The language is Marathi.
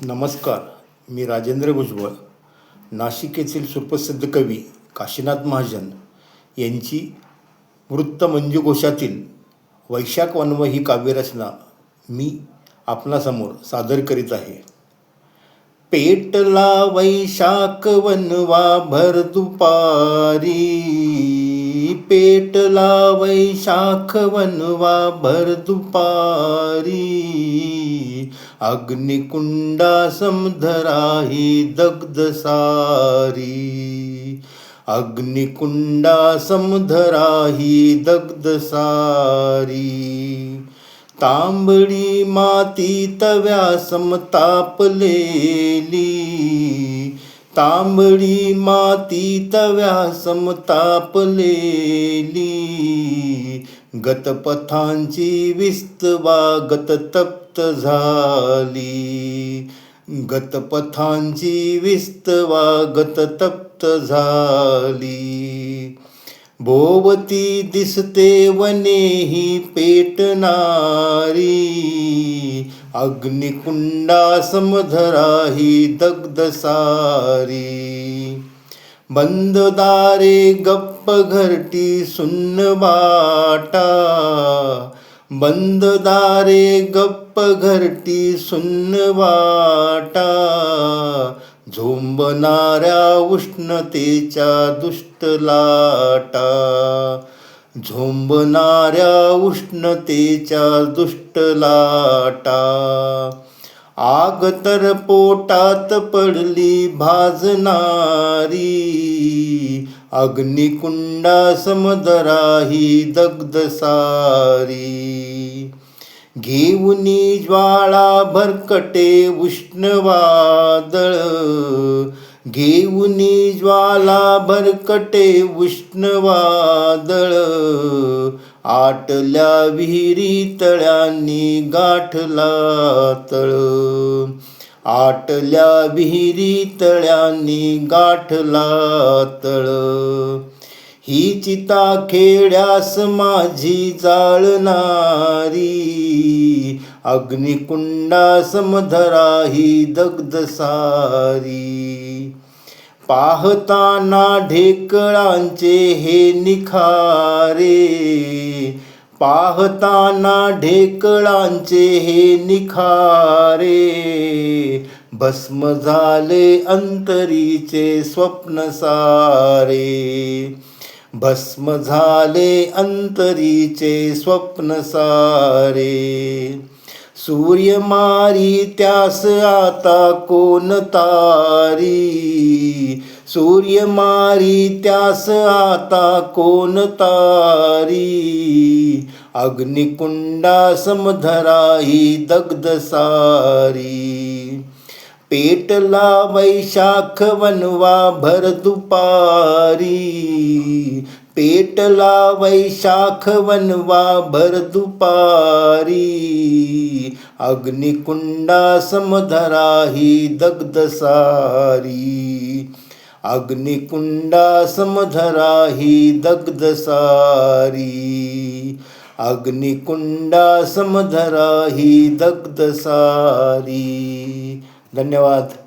नमस्कार. मी राजेंद्र भुजबळ, नाशिक येथील सुप्रसिद्ध कवी काशीनाथ महाजन यांची वृत्तमंजूघोषातील वैशाख वनवा ही काव्यरचना मी आपणासमोर सादर करीत आहे. पेटला वैशाख वनवा भर दुपारी, पेटला वैशाख वनवा भर दुपारी, अग्निकुंडा समधराही दग्ध सारी, अग्निकुंडा समधराही दग्ध सारी, तांबडी माती तव्या समतापलेली, तांबडी माती तव्या समतापलेली, गतपथांची विस्तवा गततप्त झाली, गतपथांची विस्तवा गततप्त झाली, भोवती दिसते वनेही पेटणारी, अग्निकुंडा समधराही दग्ध सारी, बंद दारे गप्प घरटी सुन्न वाटा, बंद दारे गप्प घरटी सुन्न वाटा, झोंबणाऱ्या उष्णतेच्या दुष्ट लाटा, झोंबणाऱ्या उष्णतेच्या दुष्ट लाटा, आग तर पोटात पडली भाजणारी, अग्निकुंडा समधराही दग्ध सारी, घेऊनी ज्वाळा भरकटे उष्ण वादळ, घेऊनी ज्वाला भरकटे उष्ण वादळ, आटल्या विहिरी तळ्यांनी गाठला तळ, आटल्या विहिरी तळ्यांनी गाठला तळ, ही चिता खेड्यास माझी जाळणारी, अग्निकुंडा समधराही दग्ध सारी, पाहताना ढेकळांचे हे निखारे, पाहताना ढेकळांचे हे निखारे, भस्म झाले अंतरीचे स्वप्न सारे, भस्म झाले अंतरीचे स्वप्न सारे, सूर्य मारी त्यास आता कोण तारी, सूर्य मारी त्यास आता कोण तारी, अग्निकुंडा समधराही दग्ध सारी, पेटला वैशाख वनवा भर दुपारी, पेटला वैशाख वनवा भर दुपारी, अग्निकुंडा समधराही दग्ध सारी, अग्निकुंडा समधराही दग्ध सारी, अग्निकुंडा समधराही दग्ध सारी. धन्यवाद.